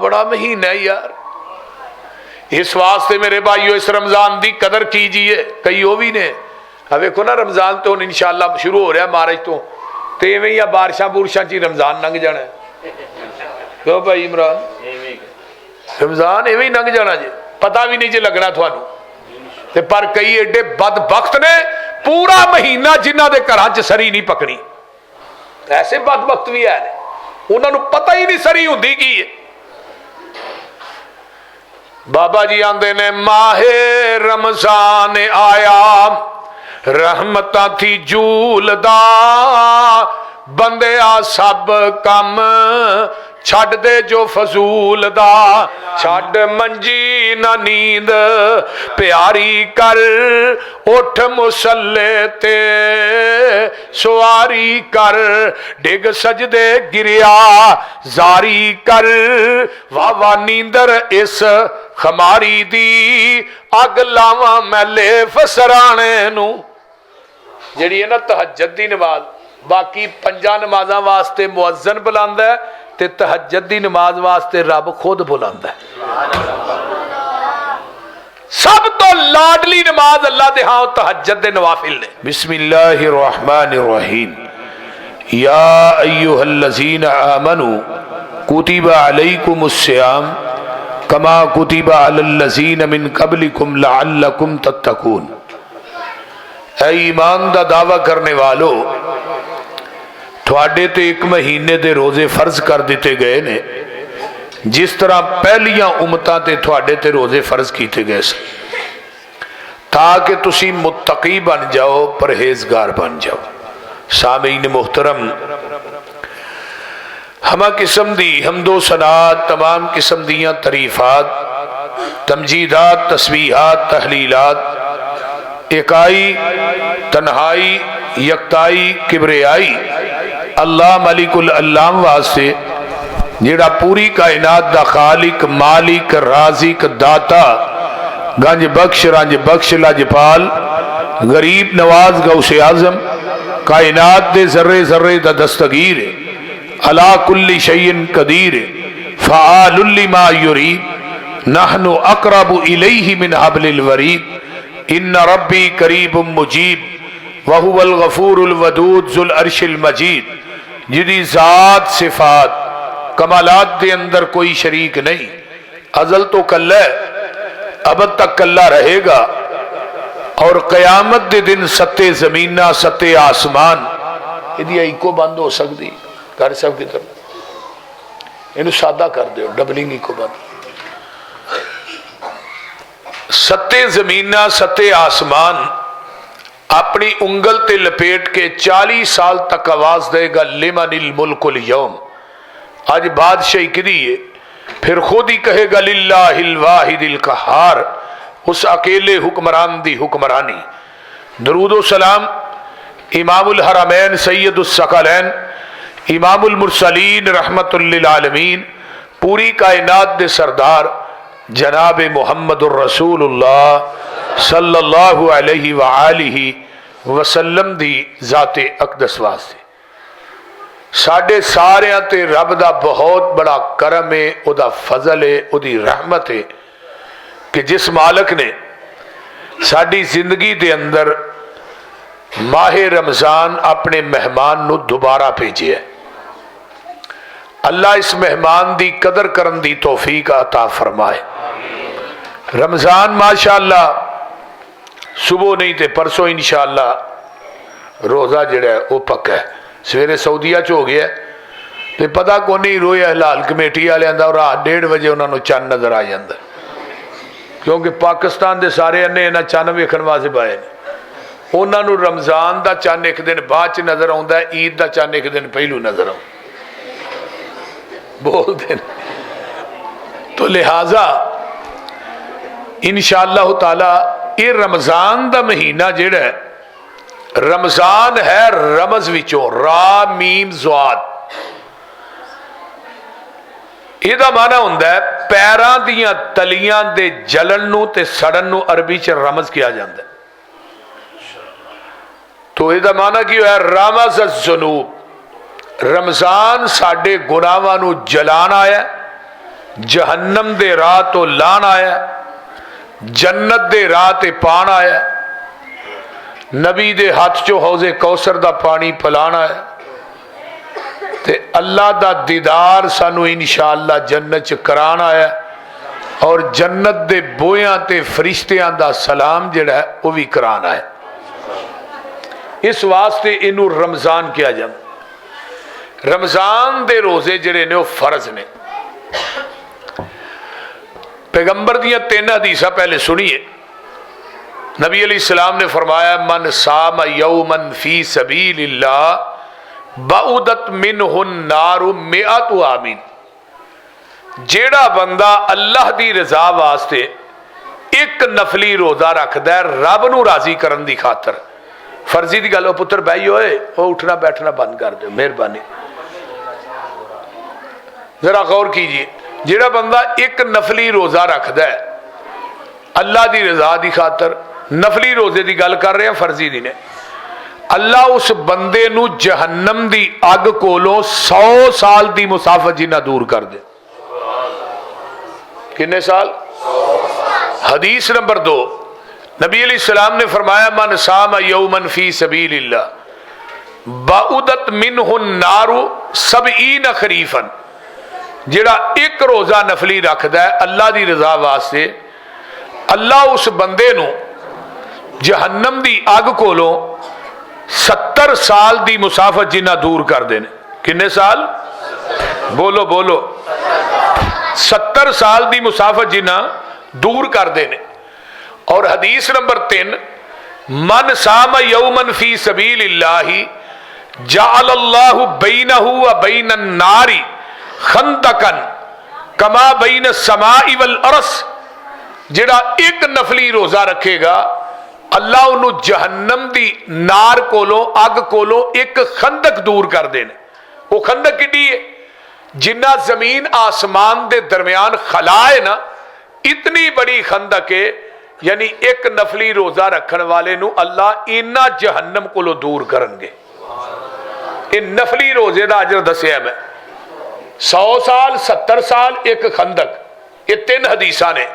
बड़ा महीना है यार। इस वास्ते मेरे भाइयों इस रमजान की कदर कीजिए। कई वो भी ने वेखो ना रमजान तो इंशाअल्लाह शुरू हो रहा मार्च तो इवें ही बारिशा बुरशा च ही रमजान लंघ जाना है। क्यों भाई इमरान, रमजान इवें ही लंघ जाना जे, पता भी नहीं जे लगना थानू। पर कई एडे बदबख्त ने पूरा महीना जिन्हों के घर च सरी नहीं पकनी। ऐसे बदबख्त भी है, उन्होंने पता ही नहीं सरी होंदी की है। बाबा जी आंदे ने माहे रमजान आया रहमतां थी झूलदा बंदे आ सब कम छड़ दे जो फजूल दा छड़ मंजी ना नींद प्यारी कर उठ मुसल्ले ते सवारी कर डिग सजदे गिरिया जारी कर वावा नींदर इस खमारी दी अग लावा मैले फसराने नू। जिहड़ी है ना तहज्जुद दी नमाज, बाकी पंजा नमाजा वास्ते मुअज्जन बुलांदा है ते तहज्जुद दी नमाज वास्ते रब खुद बुलांदा है। सब तो लाडली नमाज अल्लाह दे हां तहज्जुद दे नवाफिल ने। बिस्मिल्लाहिर रहमानिर रहीम या अय्युहल्लज़ीना आमनू कुतिबा अलैकुमुस सियाम कमा कुतिबा अलल्लज़ीना मिन क़ब्लिकुम लअल्लकुम तत्तकून। ऐ ईमान दा दावा करने वालों, थोड़े ते एक महीने दे रोजे फर्ज कर दिते गए ने जिस तरह पहलियां उम्मतां ते थोड़े ते रोजे फर्ज किए गए ताकि तुसी मुत्तकी बन जाओ, परहेजगार बन जाओ। सामीन मुहतरम, हमा किस्म दी हमदो सनात तमाम किस्म दियां तरीफात तमजीदात तस्बीहात तहलीलात इकाई तन्हाई यकताई किबरियाई अल्लाह मलिकुल अल्लाम वास्ते जिहड़ा पूरी कायनात दा खालिक मालिक राजिक दाता गंज बख्श लजपाल गरीब नवाज गौसे आजम कायनात दे जर्रे जर्रे दा दस्तगीर अला कुल्ली शैइन कदीर फ़आलुल लिमा युरीद नहनु अक़रबु इलैहि मिन हब्लिल वरीद इन्ना रब्बी करीबुम मुजीब वहुवल गफूरुल वदूद जुल अर्शिल मजीद। जिदी जात सिफात कमालात के अंदर कोई शरीक नहीं, अजल तो कल्ला अब तक कल्ला रहेगा और कयामत के दिन सत्ते जमीना सत्ते आसमान यदि इको बंद हो सकती कर सब की तरफ इन सादा कर दो डबलिंग इको बंद। सत्ते जमीना सत्ते आसमान अपनी उंगल ते लपेट के 40 साल तक आवाज देगा लिमनिल मुल्कुल यौम, आज बादशाही किदी है, फिर खुद ही कहेगा लिल्लाहिल वाहिदिल कहार, उस अकेले हुक्मरान दी हुक्मरानी। दरूदो सलाम इमामुल हरमैन सैयदुस सकलैन इमामुल मुरसलीन रहमतुल लिल आलमीन पूरी कायनात दे सरदार जनाब मुहम्मदुर रसूलुल्लाह सल्लल्लाहु अलैहि वालिहि वसल्लम दी जाते अकदस वास्ते साडे सारियां ते रब दा बहुत बड़ा करम है, उदा फजल है, उदी रहमत है कि जिस मालक ने साडी जिंदगी दे अंदर माहे रमजान अपने मेहमान नू दोबारा भेजे। अल्लाह इस मेहमान दी कदर करन दी तौफीक अता फरमाए। रमजान माशाअल्लाह सुबह नहीं तो परसों इंशाअल्लाह रोज़ा जड़ा वो पक्का है। सवेरे सऊदीया च हो गया तो पता को नहीं रोया हलाल कमेटी वाले का रात 1:30 बजे उन्होंने चंद नज़र आ जाता, क्योंकि पाकिस्तान के सारे अन्ने इन्हें चंद वेखण वास्ते पाए ने। उन्होंने रमजान का चंद एक दिन बाद च नज़र आता है, ईद का चंद एक दिन पहलू नज़र आ बोलते। तो लिहाजा इंशाअल्लाह ताला ये रमजान का महीना जिहड़ा है, रमजान है रमज विचों रा मीम ज़वाद, इहदा माना हुंदा है पैरां दियां तलियां दे जलन नूं ते सड़न नूं अरबी च रमज किया जाता है। तो इहदा माना की होया रमज ज़ुनूब, रमजान साडे गुनाहां नूं जलाण आया जहन्नम दे राह तो लान आया, जन्नत दे राह ते पान आया, नबी दे हाथ चो हौजे कौसर दा पानी पिलाना है, ते अल्लाह दा दीदार सानू इंशाअल्लाह जन्नत च कराना है, और जन्नत दे बोयां ते फरिश्तियां दा सलाम जिहड़ा है वह भी कराना है। इस वास्ते इनू रमजान किया जाता। रमजान दे रोजे जिहड़े ने वह फर्ज ने। पैगंबर दियां 3 हदीसा पहले सुनिए। नबी अलैहिस्सलाम ने फरमाया, मन साम यौमन फी सबीलिल्लाह बाउदत मिनहुन नारु मिअतु आमीन। जेड़ा बंदा अल्लाह दी रजा वास्ते एक नफली रोजा रखदा है रब नू राजी करन दी खातर। फर्जी दी गल, पुत्र बही होए, वो उठना बैठना बंद कर दो, मेहरबानी जरा गौर कीजिए। जेड़ा बंदा एक नफली रोजा रखदा है अल्लाह दी रजा दी खातर, नफली रोजे की गल कर रहे हैं, फर्जी दी ने, अल्लाह उस बंदे नू जहन्नम दी अग कोलों 100 साल दी मुसाफत जिन्ना दूर कर दे। कितने साल? हदीस नंबर 2, नबी अलैहिस्सलाम ने फरमाया, मन साम यौमन फी सबीलिल्लाह बाउदत मिनहुन नारु सबईन खरीफन। जेड़ा एक रोजा नफली रखदा है अल्लाह दी रजा वास्ते, अल्लाह उस बंदे नू जहन्नम दी अग कोलों 70 साल दी मुसाफत जिन्ना दूर कर देने। किन्ने साल? बोलो बोलो। 70 साल दी मुसाफत जिन्ना दूर कर देने। और हदीस नंबर 3, मन साम यौमन फी सबीलिल्लाहि जअलल्लाहु बैनहु व बैनन नारी खंदकन कमा बैन समाई वल अर्श। जेड़ा एक नफली रोजा रखेगा अल्लाह उन्होंने जहन्नम दी नार कोलों अग कोलों एक खंदक दूर कर देने। वो खंदक किड्डी है? जिन्ना जमीन आसमान दे दरमियान खला है ना, इतनी बड़ी खंदक है। यानी एक नफली रोजा रखने वाले नू अल्लाह इन्ना जहन्नम कोलों दूर करनगे। ये नफली रोजे का अजर दसिया मैं। 100 साल, 70 साल, एक खंदक, ये 3 हदीसा ने।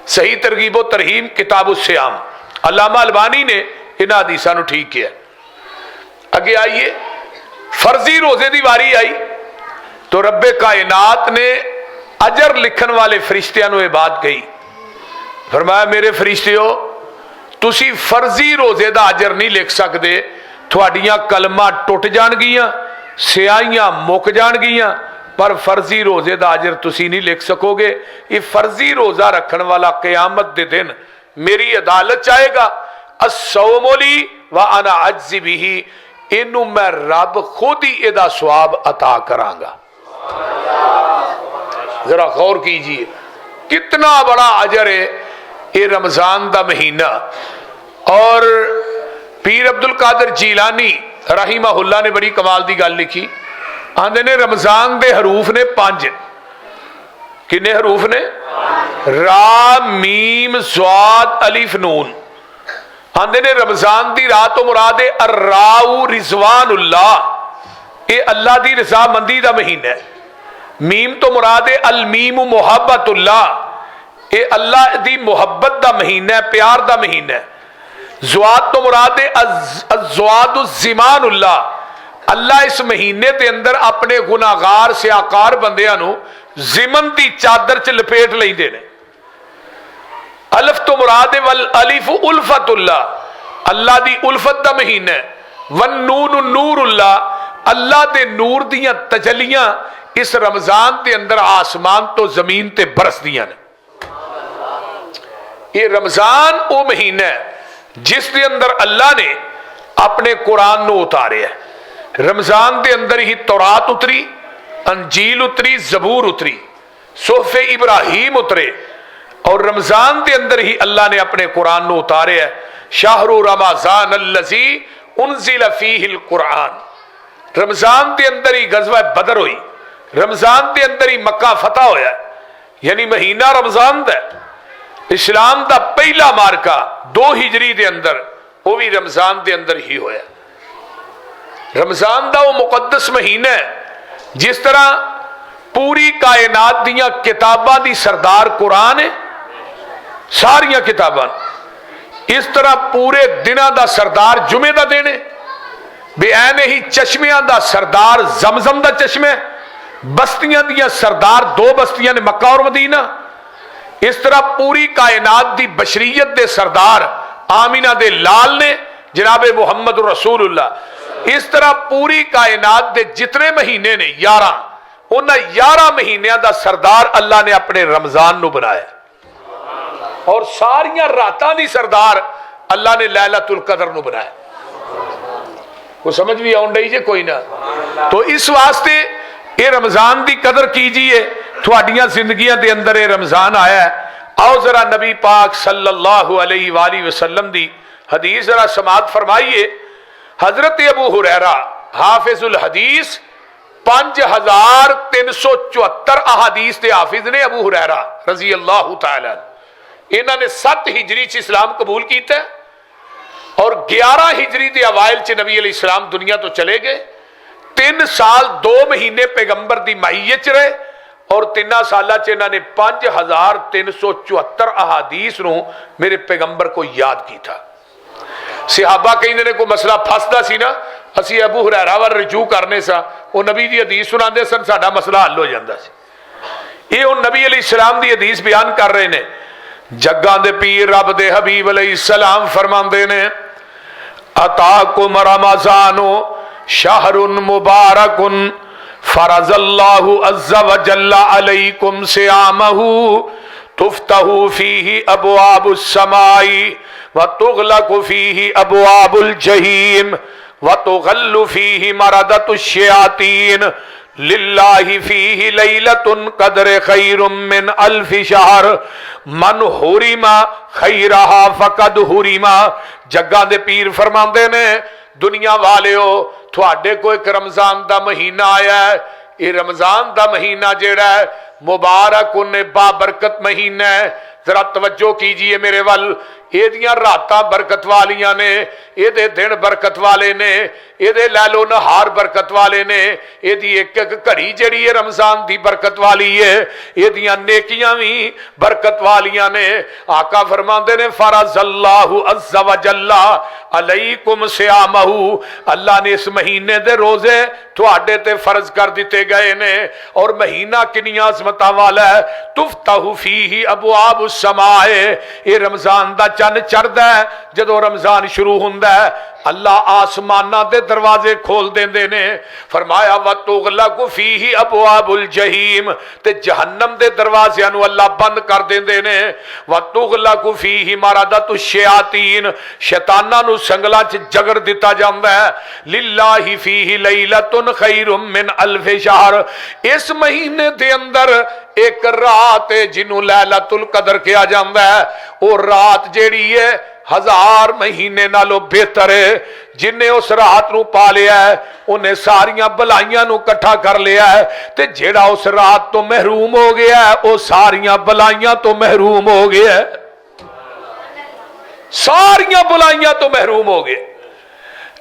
सही तरगीबो तरहीम किताबु सियाम, अल्लामा अलबानी ने इन हदीसा नू ठीक किया। अगे आइए, फर्जी रोजे की वारी आई तो रब्बे कायनात ने अजर लिखन वाले फरिश्तियां नू यह बात कही, फरमाया मेरे फरिश्तियों तुसी फर्जी रोजे का अजर नहीं लिख सकते, थोड़ियां कलमां टुट जाणगियां, सियाहियां मुक जाणगियां, पर फर्जी रोजे का अजर तुसी नहीं लिख सकोगे। ये फर्जी रोजा रखने वाला कयामत के दिन मेरी अदालत चाहेगा। अस्सौमोली व अना अज्जी बिही, इनू मैं रब खुद ही एदा सवाब अता करांगा। जरा गौर कीजिए कितना बड़ा अजर है ये रमजान का महीना। और पीर अब्दुल कादिर जीलानी रहीमहुल्लाह ने बड़ी कमाल की गल लिखी। आंदे ने रमजान दे हरूफ ने 5। किन्ने हरूफ ने? रा मीम स्वाद अलिफ नून। आंदे ने रमजान दी रात तो मुराद है अर्राउ रिजवानुल्लाह, ये अल्लाह दी रजामंदी दा महीना है। मीम तो मुराद है अलमीम मुहब्बतुल्लाह, ये अल्लाह दी मुहब्बत दा महीना है, प्यार दा महीना है। ज़वाद तो मुराद है अज़्ज़वादुज़्ज़िमानुल्लाह, अल्लाह इस महीने के अंदर अपने गुनाहगार सियाकार बंदियां नू जिमन दी चादर च लपेट लेंदे ने। अलिफ तो मुराद है वल अलिफ उल्फतुल्लाह, अल्लाह दी उल्फत दा महीना है। वन नून नूरुल्लाह, अल्लाह दे नूर दियां तजलियां इस रमजान के अंदर आसमान तो जमीन ते बरसदियां ने। ये रमजान वो महीना है जिस दे अंदर अल्लाह ने अपने कुरान नू उतारे है। रमजान के अंदर ही तौरात उतरी, अंजील उतरी, जबूर उतरी, सोफे इब्राहिम उतरे, और रमजान के अंदर ही अल्लाह ने अपने कुरान नू उतारे है। शाहरु रमजान अल्लज़ी उन्ज़िल फ़ीहिल कुरान, रमजान के अंदर ही गज़वा बदर हुई, रमजान के अंदर ही मक्का फतह होया। यानी महीना रमजान दा, इस्लाम का पहला मार्का 2 हिजरी के अंदर, वो भी रमजान के अंदर ही होया। रमजान का वो मुकद्दस महीना है जिस तरह पूरी कायनात दियां किताबां दी सरदार कुरान है, सारियां किताबां। इस तरह पूरे दिनां दा सरदार जुमे दा दिन है, बेऐन ही चश्मियां दा सरदार जमजम दा चश्मा है, बस्तियां दियां सरदार दो बस्तियां ने मक्का और मदीना। इस तरह पूरी कायनात दी बशरीयत दे सरदार आमीना दे लाल ने जनाब मुहम्मद रसूलुल्लाह। इस तरह पूरी कायनात दे जितने महीने ने 11, उन्हें 11 महीनों का सरदार अल्लाह ने अपने रमजान नू बनाया, और सारिया रातां दी सरदार अल्लाह ने लैलतुल कदर नू बनाया। को समझ भी आउन डई जे कोई ना? तो इस वास्ते ये रमजान की कदर कीजिए। थोड़ियां जिंदगियां दे अंदर ये रमजान आया है। आओ जरा नबी पाक सल्लल्लाहु अलैहि वसल्लम दी हदीस जरा समात फरमाइए। हजरत अबू हुरैरा हाफिजुल हदीस 5374 अहादीस के हाफिज ने अबू हुरैरा रजी अल्लाह तआला। इन्होंने 7 हिजरी च इस्लाम कबूल किया और 11 हिजरी के अवाइल च नबी अलैहिस्सलाम दुनिया तो चले गए। 3 साल 2 महीने पैगंबर की माईयत च रहे और 3 साल इन्होंने 5374 अहादीस नूं मेरे पैगंबर को याद किया। सिहाबा कहते ने कोई मसला फसदा सी ना, असी अबू हुरैरा वाल रजू करने सा, वो नबी की हदीस सुनाते सन, साडा मसला हल हो जाता सी। ये हुण नबी अलैहिस्सलाम की हदीस बयान कर रहे ने। जग्गां दे पीर रब दे हबीब अलैहिस्सलाम फरमांदे ने, अताकुम रमज़ानु शहरुन मुबारकुन फरज़ल्लाहु अज़्ज़ा व जल्ला अलैकुम सियामहु तुफ्तहु फीही अबवाबुस समाई व तुग़लक़ु फीही अबवाबुल जहीम व तुग़ल्लु फीही मरदतुश शयातीन लिल्लाहि फीही लैलतुन क़द्र खैरुम मिन अल्फि शहर मन हुरिमा खैरहा फ़क़द हुरिमा। जग्गां दे पीर फरमांदे ने, दुनिया वालिओ तुहाडे को एक रमजान दा महीना आया है। ये रमजान दा महीना जेड़ा है मुबारक उन्हें बाबरकत महीना है। जरा तवज्जो कीजिए मेरे वल। एदियां रातां बरकत वालियां ने, एदे दिन बरकत वाले ने, एदे लैलो नहार बरकत वाले ने। एदी एक एक घड़ी जड़ी है रमजान दी बरकत वाली है। एदियां नेकियां भी बरकत वालियां ने। आका फरमांदे ने, फरज़ल्लाहु अज़्ज़ा व जल्ला अलैकुम सियामहु, अल्लाह ने इस महीने दे रोजे तुहाडे ते फर्ज कर दिते गए ने। और महीना किनियां अज़मतां वाला है। तुफ्तहु फीही अबवाबुस समाए, ये रमजान दा चन चढ़दा है जदों रमजान शुरू हुंदा है, अल्लाह आसमाना दे दरवाजे खोल देंदे ने। फरमाया व तुग़लक़ु फीही अबवाबुल जहीम, ते जहन्नम दे दरवाज़ियां नूं अल्लाह बंद कर देंदे ने। व तुग़लक़ु फीही मरदतुश शयातीन, शैतानां नूं संगलां च जगड़ दिता जांदा है। लिल्लाहि फीही लैलतुन खैरुम मिन अल्फि शहर, इस महीने दे अंदर एक रात है जिन्हों लैलतुल कदर किया जाता है। वो रात जेड़ी है 1000 महीने नालों बेहतर है। जिन्हें उस रात नूं पा लिया है उन्हें सारियां भलाइयां नूं इकट्ठा कर लिया है, ते जेड़ा उस रात तो महरूम हो गया है वो सारियां भलाइयां तो महरूम हो गया है, सारियां भलाइयां तो महरूम हो गया।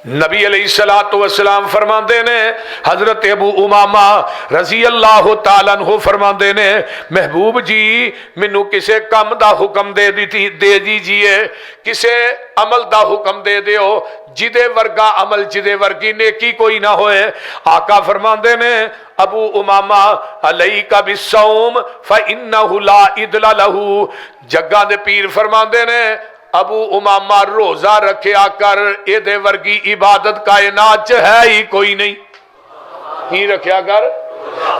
नबी अलैहिस्सलातु वस्सलाम फरमाते ने, हजरत अबू उमामा रजी अल्लाह तआला अन्हु फरमाते ने, महबूब जी मैनू किसे काम दा हुक्म दे दीजिए, किसे अमल दा हुक्म दे दियो जिदे वर्गा अमल, जिदे वर्गी नेकी कोई ना होए। आका फरमाते ने, अबू उमामा अलैका बिस्सौम फइन्नहु ला इदला लहू। जग्गां दे पीर फरमाते ने, अबू उमामा रोजा रखिया कर, एदे वर्गी इबादत कायनात च है ही कोई नहीं। ही रखिया कर।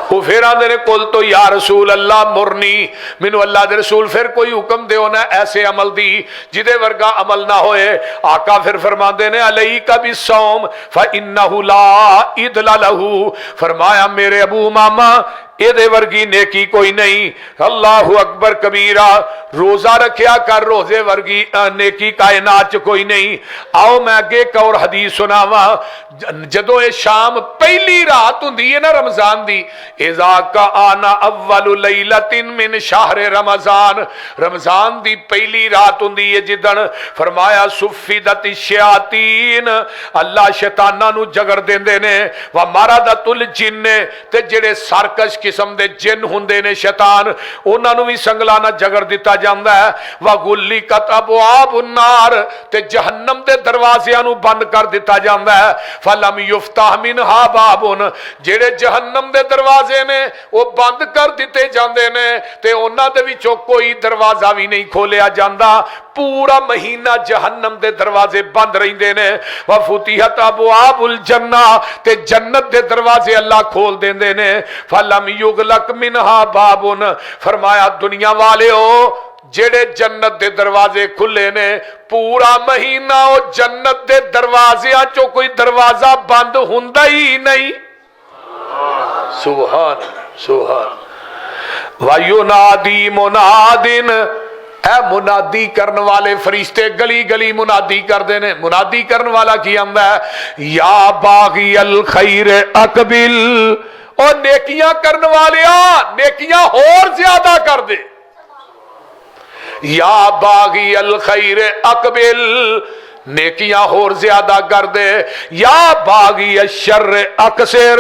वो फिर आंदे ने, कुल तो या रसूल अल्लाह मुरनी, मैनू अल्लाह दे रसूल फिर कोई हुक्म दो ना ऐसे अमल दी जिदे वर्गा अमल ना होए। आका फिर फरमाते ने, अलैका बिस्सौम फइन्नहु ला इदला लहू। फरमाया मेरे अबू उमामा एदे वर्गी नेकी कोई नहीं। अल्लाहु अकबर कबीरा, रोजा रखिया कर, रोजे वर्गी नेकी कायनात च कोई नहीं। आओ मैं अगे एक और हदीस सुनावा। जदों ये शाम पहली रात हुंदी है ना रमजान दी, इज़ा का आना अव्वलु लैलतिन मिन शहर रमजान, रमजान दी पहली रात हुंदी है जिदन फरमाया सुफिदत शयातीन, अल्लाह शैतानां नूं जगड़ देंदे ने। व मरदतुल जिन्न, ते जेड़े सरकश किस्म के जिन हुंदे ने शैतान, उन्होंने भी संगला नाल जगड़ दिता जाता है। व गुल्लिकत अबवाब उन्नार, ते जहन्नम के दरवाजियां नूं बंद कर दिता जाता है। फलम युफ्ताह मिनहा बाबुन, जेड़े जहन्नम के दरवाजे ने वो बंद कर दिते जाते ने, ते उन्हां दे विचों कोई दरवाजा भी नहीं खोलिया जाता। पूरा महीना जहन्नम के दरवाजे बंद रहिंदे ने। व फुतिहत अबवाबुल जन्ना, ते जन्नत के दरवाजे अल्लाह खोल देंदे ने। फलम युगलक मिनहा बाबुन, फरमाया दुनिया वाले हो जेड़े जन्नत के दरवाजे खुले ने, पूरा महीना वो जन्नत के दरवाजियां चो कोई दरवाजा बंद हुंदा ही नहीं। सुभान सुभान। वायुनादी मुनादिन, मुनादी करने वाले फरिश्ते गली गली मुनादी करते हैं। मुनादी करने वाला की आंदा है, या बागी अल खैर अकबिल, और नेकियां करने वाले नेकियां होर ज्यादा कर दे। या बागी अल खैर अकबिल, नेकियां होर ज्यादा कर दे। या बागी अशर अकसर,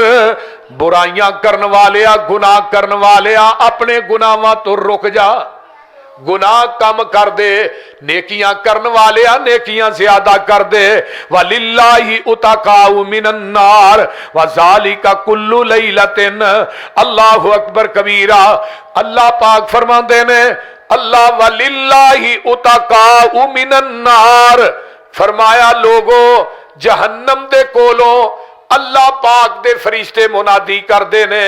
बुराइयां करने वाले गुनाह करने वाले अपने गुनाहों तो रुक जा, गुनाह कम कर दे। नेकियां करने वाले नेकियां ज्यादा कर दे। वलिल्लाहि उतकाउ मिनन्नार वज़ालिका कुल्लु लैलतिन। अल्लाहु अकबर कबीरा। अल्लाह पाक फरमाते ने, अल्लाह वलिल्लाहि उतकाउ मिनन्नार, फरमाया लोगो जहन्नम दे कोलों अल्लाह पाक दे फरिश्ते मुनादी करते ने,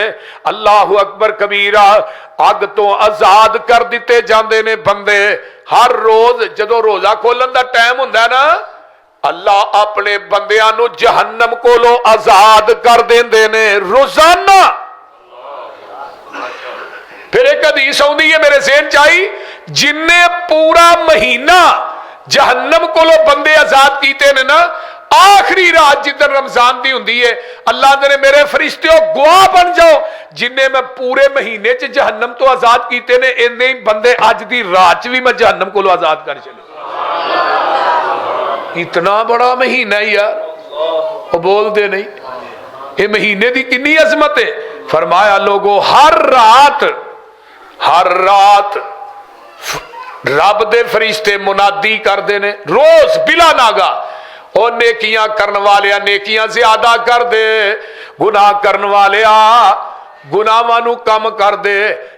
अल्लाहु अकबर कबीरा, अग तो आजाद कर दिते जाते ने बंदे। हर रोज जदों रोजा खोलन दा टाइम हुंदा ना, अल्लाह अपने बंदियां नूं जहन्नम कोलों आजाद कर देंदे ने रोजाना। फिर एक हदीस आउंदी है मेरे ज़हन च आई, जिन्ने पूरा महीना जहन्नम कोलों बंदे आजाद कीते ने ना, आखिरी रात जिधर रमजान दी हुंदी है, अल्लाह ने मेरे फरिश्ते गवाह बन जाओ, जिन्हें मैं पूरे महीने च जहन्नम तो आजाद कीते ने, इन्ने ही बंदे अज दी रात च भी मैं जहन्नम को आजाद कर चले। इतना बड़ा महीना है यार, वो बोलते नहीं। ये महीने की कितनी अजमत है। फरमाया लोगों हर रात रब दे फरिश्ते मुनादी करते ने रोज बिला नागा, और नेकियां करने वाले नेकियां ज्यादा कर दे, गुनाह करने वाले गुनाहां नूं कम कर दे।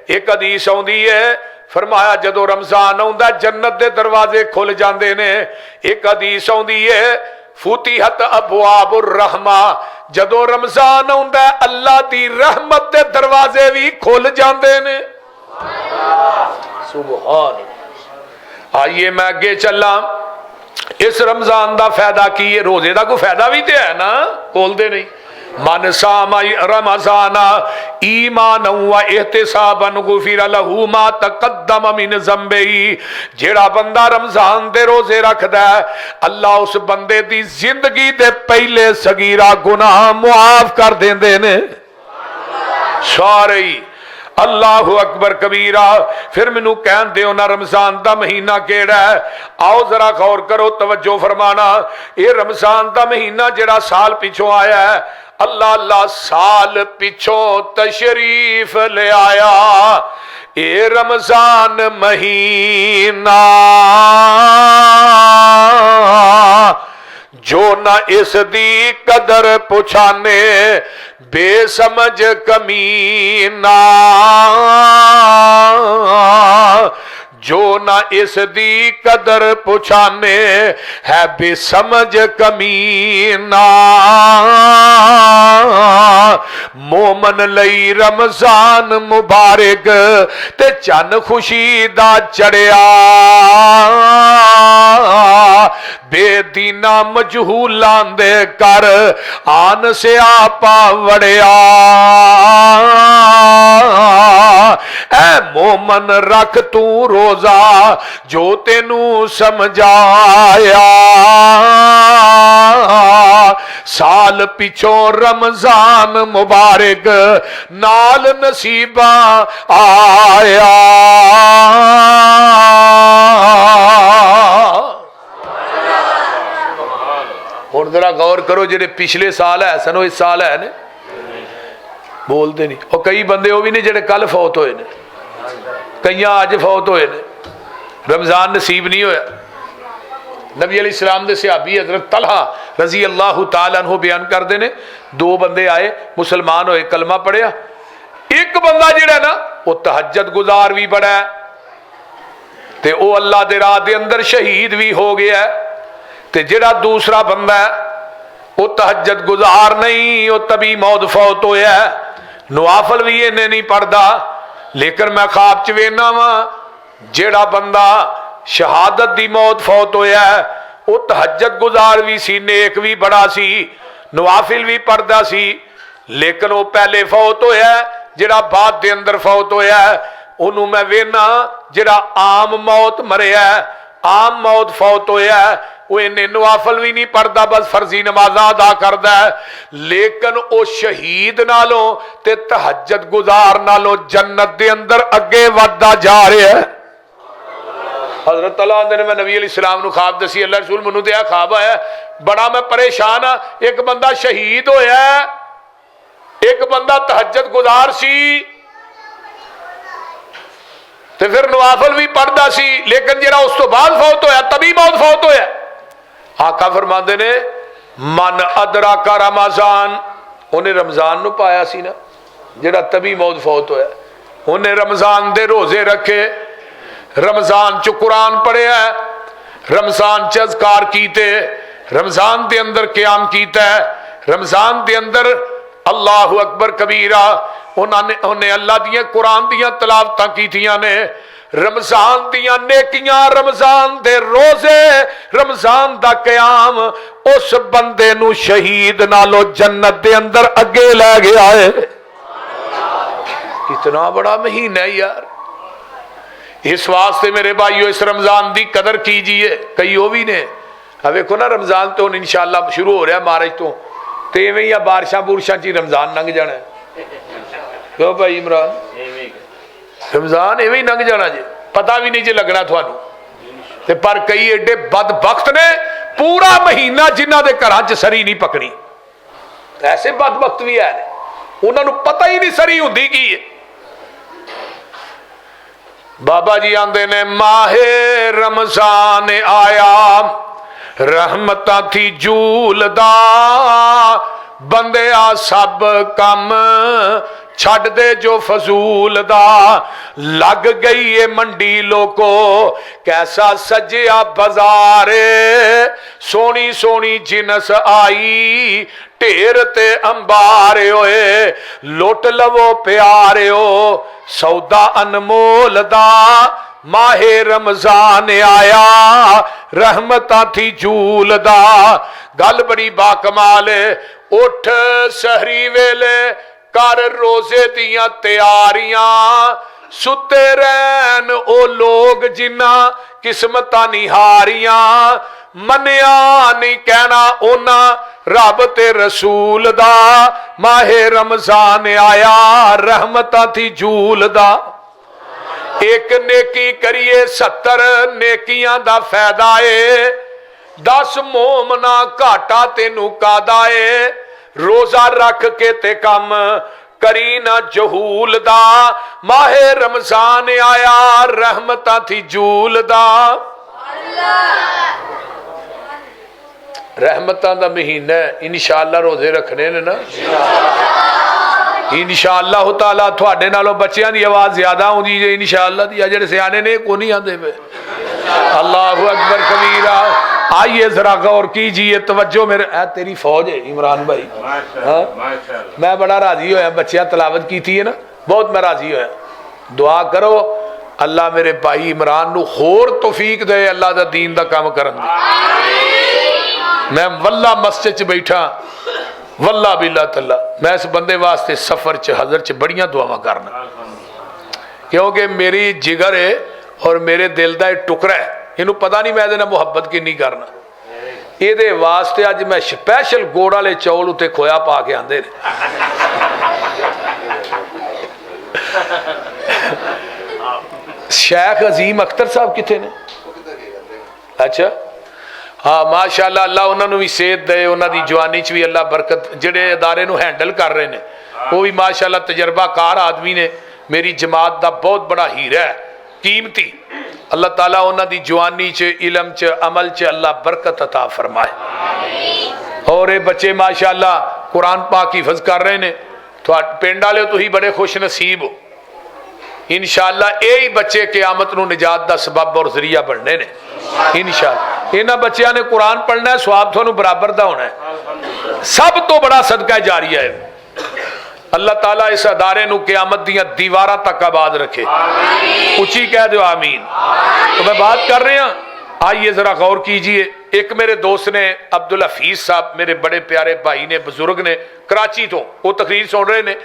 एक हदीस आउंदी है, फरमाया जदों रमजान आउंदा जन्नत दे दरवाजे खुल जाते ने। एक हदीस आउंदी है, फुतिहत अबवाबुर रहमा, जदों रमजान आउंदा अल्लाह दी रहमत दे दरवाजे भी खुल जाते ने। सुभान। आइए मैं अगे चला। इस रमजान का फायदा की है? रोजे का कोई फायदा भी तो है ना, बोलते नहीं। मन सामा रमजाना ईमान व एहतिसाबन गुफिर लहू मा तकद्दम मिन ज़ंबिही। जेड़ा बंदा रमजान दे रोजे रखदा है, अल्लाह उस बंदे दी जिंदगी दे पहले सगीरा गुनाह मुआफ कर देंदे ने सारे ही। अल्लाहु अकबर कबीरा। फिर मैनू कहन दो ना, रमजान का महीना केड़ा है? आओ जरा गौर करो, तवज्जो फरमाना। ये रमजान का महीना जेड़ा साल पिछों आया है, अल्लाह अल्लाह साल पिछों तशरीफ ले आया। ये रमजान महीना जो ना इस दी कदर पुछाने, बेसमझ कमीना जो ना इस दी कदर पुछाने, है बेसमझ कमीना। मोमन लई रमजान मुबारक, ते चन खुशी दा चढ़िया। बेदीना मजहूलां दे कर आन से आपा वड़िया। ऐ मोमन रख तू रोजा जो तेनू समझाया। साल पिछों रमजान मुबारक नाल नसीबा आया। हुण जरा गौर करो, जेडे पिछले साल है सन इस साल है ने, बोलते नहीं। और कई बंदे वो भी ने जेडे कल फौत होए ने, कई अज फौत होए ने, रमजान नसीब नहीं होया। नबी अलैहिस्सलाम दे सहाबी हजरत तलहा रजी अल्लाह तआला अन्हु बयान करते हैं, दो बंदे आए मुसलमान होए, कलमा पढ़िया। एक बंदा जिहड़ा ना वो तहज्जुद गुजार भी बड़ा है ते वो अल्लाह दे राह दे अंदर शहीद भी हो गया है, ते जिहड़ा दूसरा बंदा है वो तहज्जुद गुजार नहीं, वो तभी मौत फौत होया है, नवाफल भी इन्हें नहीं पढ़दा। लेकिन मैं ख्वाब च वेखना वा जिहड़ा बंदा शहादत दी मौत फौत होया है वो तहज्जुद गुजार भी सी, नेक भी बड़ा सी, नवाफिल भी पढ़दा सी, लेकिन वो पहले फौत होया है। जिहड़ा बाद दे अंदर फौत होया है उन्होंने मैं वेखना जिहड़ा आम मौत मरिया है, आम मौत फौत होया है, वो इन्हें नवाफल भी नहीं पढ़ता, बस फर्जी नमाज़ां अदा करता है, लेकिन वो शहीद नालों ते तहज्जुद गुजार नालों जन्नत दे अंदर अगे वधदा जा रहा है। हजरत तला ने मैं नबी अलैहिस्सलाम नूं ख्वाब दसी, अल्लाह रसूल मैनूं ते आ ख्वाब आया, बड़ा मैं परेशान हाँ, एक बंदा शहीद होया, एक बंदा तहज्जुद गुजार सी ते फिर नवाफल भी पढ़दा सी, लेकिन जिहड़ा उस तो बाद फौत होया तभी मौत फौत होया। आका फरमाते ने मन अदराका रमजान, उन्हें रमजान नूं पाया सी ना, जिहड़ा तभी मौत फौत होया, उन्हें रमजान दे रोजे रखे, रमजान च कुरान पढ़िया, रमजान च अज़कार कीते, रमजान दे अंदर क़याम कीता है, रमजान दे अंदर अल्लाहु अकबर कबीरा उन्हें अल्लाह दियां कुरान दियां तलावतां कीतियां ने, रमजान दियां नेकियां, रमजान दे रोजे, रमजान दा क़याम उस बंदे नू शहीद नालों जन्नत दे अंदर अगे लै गया है। कितना बड़ा महीना है यार। इस वास्ते मेरे भाइयों इस रमजान की कदर कीजिए। कई वो भी ने वेखो ना रमजान तो हुण इंशाअल्लाह शुरू हो रहा मार्च तो इवें ही बारिशा बुरशा च रमजान लंघ जाना है। क्यों भाई इमरान, रमजान इवें ही लंघ जाना जे, पता भी नहीं जे लगना थानू। ते पर कई एडे बदबख्त ने पूरा महीना जिन्हां दे घरां च सरी नहीं पकनी, ऐसे बदबख्त भी है, उन्हां नू पता ही नहीं सरी हुंदी की है। बाबा जी आंदे ने माहे रमजान आया रहमतां थी झूलदा, बंदिया सब कम छड़ दे जो फजूल दा, लग गई है मंडी लोको कैसा सजिया बाजारे, सोनी सोनी जिनस आई ढेर ते अंबारे होए, लुट लवो प्यारे हो सौदा अनमोल दा, माहे रमजान आया रहमतां थी झूल दा। गल बड़ी बाकमाल है, उठ सहरी वेले कर रोजे दियां तैयारियां, सुते रहन ओ लोग जिन्ना किस्मतां निहारियां, मनिया नहीं कहना ओना रब ते रसूल दा, माहे रमजान आया रहमतां थी झूल दा। एक नेकी करिए 70 नेकियां दा फायदा है, 10 मोमना घाटा तेनू कादा है, रोजा रख के ते कम करी ना जहूल दा, माहे रमजान आया रहमतां थी झूल दा। रहमतां दा महीना इंशाअल्लाह रोजे रखने ने ना, इंशाअल्लाह ताला थोड़े नालों बच्चों की आवाज ज्यादा आउंदी जे इंशाअल्लाह दी, जेडे सियाने ने को नहीं आंदे पे। अल्लाहु अकबर कबीरा। आइए जरा गौर कीजिए, तवज्जो मेरे ऐ तेरी फौज है इमरान भाई। हाँ मैं बड़ा राजी होया, बच्चियां तलावत की थी है ना, बहुत मैं राजी होया। दुआ करो अल्लाह मेरे भाई इमरान नू होर तौफीक दे, अल्लाह दा दीन दा काम करन दी। मैं वल्ला मस्जिद च बैठा, वल्ला बिल्ला तल्ला मैं इस बंदे वास्ते सफर च हजर च बड़ियां दुआवां करना, क्योंकि मेरी जिगर है और मेरे दिल का एक टुकड़ा है, इनू पता नहीं मैं इहदे मुहब्बत किन्नी करना। ये वास्ते अज मैं स्पैशल गोड़ वाले चौल उत्ते खोया पा के आंदे ने। शेख अजीम अख्तर साहब किथे ने? अच्छा हाँ माशाअल्लाह, अल्लाह उन्होंने भी सेहत दे, उन्होंने जवानी च भी अल्लाह बरकत, जेडे अदारे नू हैंडल कर रहे हैं वो भी माशाअल्लाह तजर्बाकार आदमी ने, मेरी जमात का बहुत बड़ा हीरा है, कीमती। अल्लाह ताला उन्हां दी जवानी च, इलम च, अमल च अल्लाह बरकत अता फरमाए। और ये बच्चे माशाअल्लाह कुरान पाक हिफज कर रहे हैं। तो पिंड वाले तुसीं बड़े खुश नसीब हो। इंशाअल्लाह यही बच्चे क़यामत नूं निजात का सबब और जरिया बनने ने। इंशाअल्लाह इन्हां बच्चों ने कुरान पढ़ना है, सवाब तुहानूं बराबर दा होना है। सब तो बड़ा सदका जारिया है। अल्लाह ताला इस अदारे नूं क़यामत दीयां दीवारां तक आबाद रखे। उची कह दो आमीन। तो मैं बात कर रहा, आइए जरा गौर कीजिए। एक मेरे दोस्त ने, अब्दुल हफीज साहब, मेरे बड़े प्यारे भाई ने, बुजुर्ग ने, कराची तो वो तकरीर सुन रहे ने।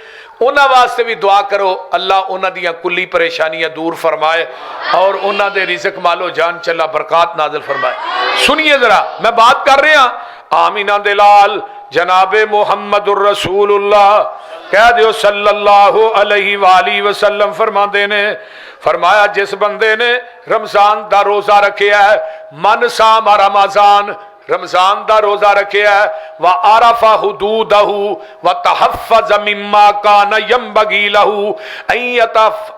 उन्हां वास्ते भी दुआ करो, अल्लाह उन्हां दियां कुल्ली परेशानियां दूर फरमाए और उन्हां दे रिज़्क मालो जान चला बरकत नाज़िल फरमाए। सुनिए जरा, मैं बात कर रहा आमीना दे लाल जनाबे मुहम्मदुर रसूलुल्लाह कह दियो सल्लल्लाहु अलैहि वसल्लम फरमाते ने, फरमाया जिस बंदे ने रमजान दा रोजा रखिया है, मन सामा रमजान, रमजान दा रोजा रखिया है, व आरफा हुदूदहु व तहफ़्फ़ज़ मिम्मा कान यंबगी लहू अन